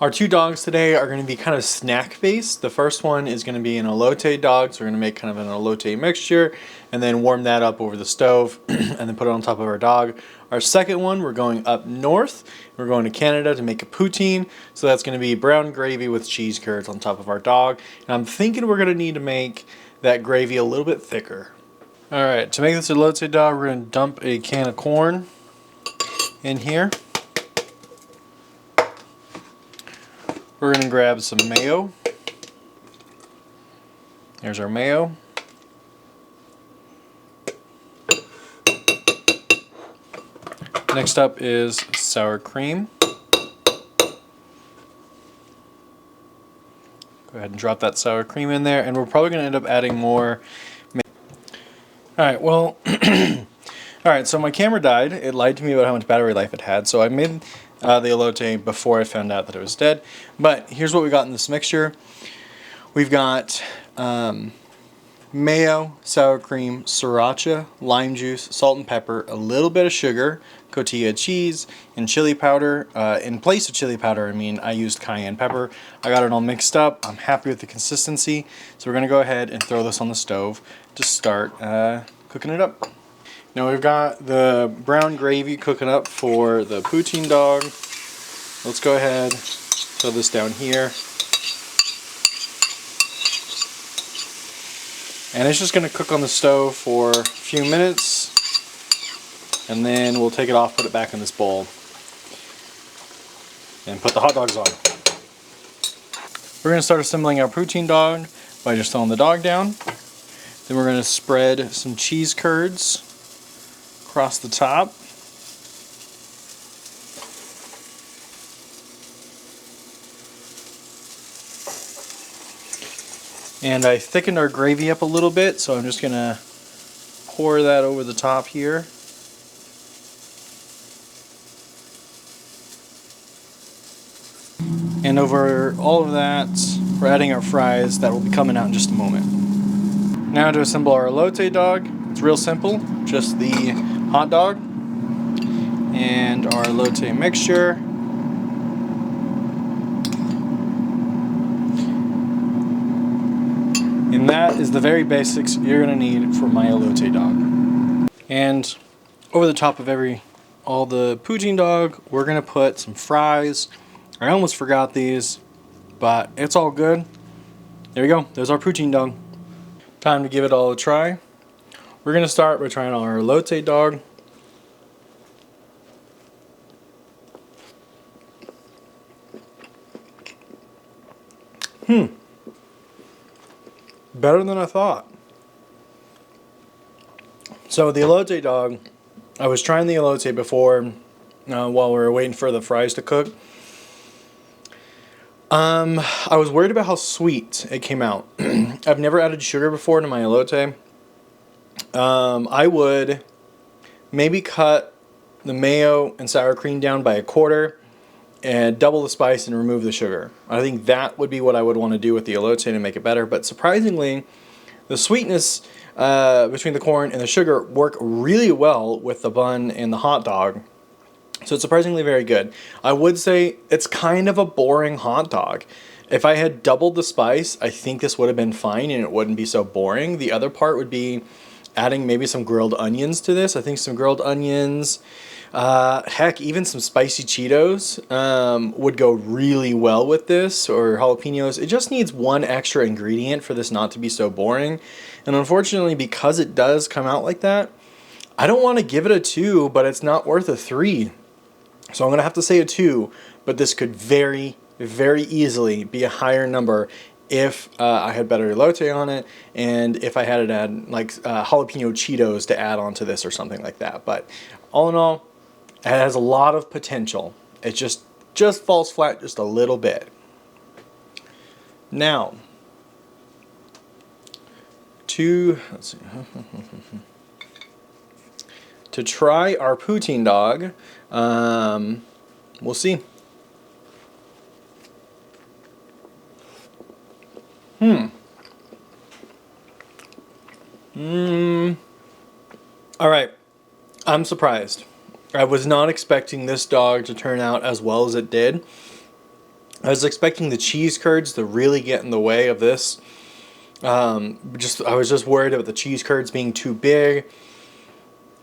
Our two dogs today are going to be kind of snack based. The first one is going to be an elote dog, so we're going to make kind of an elote mixture and then warm that up over the stove and then put it on top of our dog. Our second one, we're going up north. We're going to Canada to make a poutine, so that's going to be brown gravy with cheese curds on top of our dog. And I'm thinking we're going to need to make that gravy a little bit thicker. Alright, to make this elote dog, we're going to dump a can of corn in here. We're going to grab some mayo. There's our mayo. Next up is sour cream. Go ahead and drop that sour cream in there, and we're probably going to end up adding more. Alright, well, alright, so my camera died. It lied to me about how much battery life it had, so I made the elote before I found out that it was dead. But here's what we got in this mixture. We've got mayo, sour cream, sriracha, lime juice, salt and pepper, a little bit of sugar, cotija cheese, and chili powder. In place of chili powder, I used cayenne pepper. I got it all mixed up. I'm happy with the consistency. So we're going to go ahead and throw this on the stove to start cooking it up. Now we've got the brown gravy cooking up for the poutine dog. Let's go ahead, throw this down here. And it's just going to cook on the stove for a few minutes. And then we'll take it off, put it back in this bowl, and put the hot dogs on. We're going to start assembling our poutine dog by just throwing the dog down. Then we're going to spread some cheese curds across the top. And I thickened our gravy up a little bit, so I'm just going to pour that over the top here. And over all of that, we're adding our fries that will be coming out in just a moment. Now to assemble our elote dog. It's real simple, just the hot dog and our elote mixture. And that is the very basics you're going to need for my elote dog. And over the top of all the poutine dog, we're going to put some fries. I almost forgot these, but it's all good. There we go. There's our poutine dog. Time to give it all a try. We're going to start by trying our elote dog. Better than I thought. So the elote dog, I was trying the elote before while we were waiting for the fries to cook. I was worried about how sweet it came out. I've never added sugar before to my elote. I would maybe cut the mayo and sour cream down by a quarter and double the spice and remove the sugar. I think that would be what I would want to do with the elote to make it better. But surprisingly, the sweetness between the corn and the sugar work really well with the bun and the hot dog. So it's surprisingly very good. I would say it's kind of a boring hot dog. If I had doubled the spice, I think this would have been fine and it wouldn't be so boring. The other part would be adding maybe some grilled onions to this. I think some grilled onions, heck, even some spicy Cheetos would go really well with this, or jalapenos. It just needs one extra ingredient for this not to be so boring. And unfortunately, because it does come out like that, I don't want to give it a 2, but it's not worth a 3. So I'm going to have to say a 2, but this could very, very easily be a higher number if I had better elote on it, and if I had it add like jalapeno Cheetos to add onto this or something like that. But all in all, it has a lot of potential. It just falls flat just a little bit. Now, let's see. To try our poutine dog, we'll see. Alright, I'm surprised. I was not expecting this dog to turn out as well as it did. I was expecting the cheese curds to really get in the way of this. I was just worried about the cheese curds being too big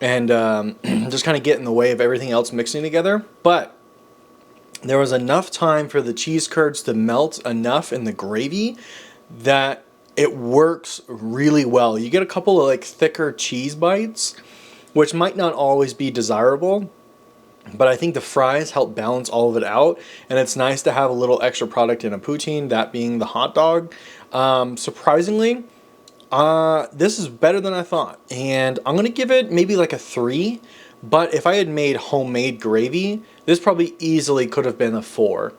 and just kind of get in the way of everything else mixing together. But there was enough time for the cheese curds to melt enough in the gravy that it works really well. You get a couple of like thicker cheese bites, which might not always be desirable, but I think the fries help balance all of it out, and it's nice to have a little extra product in a poutine, that being the hot dog. Surprisingly, this is better than I thought, and I'm gonna give it maybe like a 3. But if I had made homemade gravy, this probably easily could have been a 4.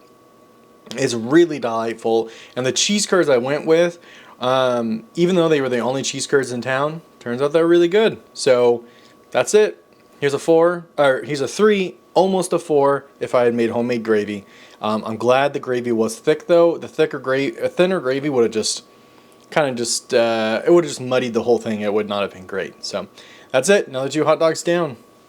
It's really delightful, and the cheese curds I went with, even though they were the only cheese curds in town, turns out they're really good. So that's it. Here's a 4, or here's a 3, almost a 4 if I had made homemade gravy. I'm glad the gravy was thick though. The thinner gravy would have just it would have just muddied the whole thing. It would not have been great. So that's it. Another 2 hot dogs down.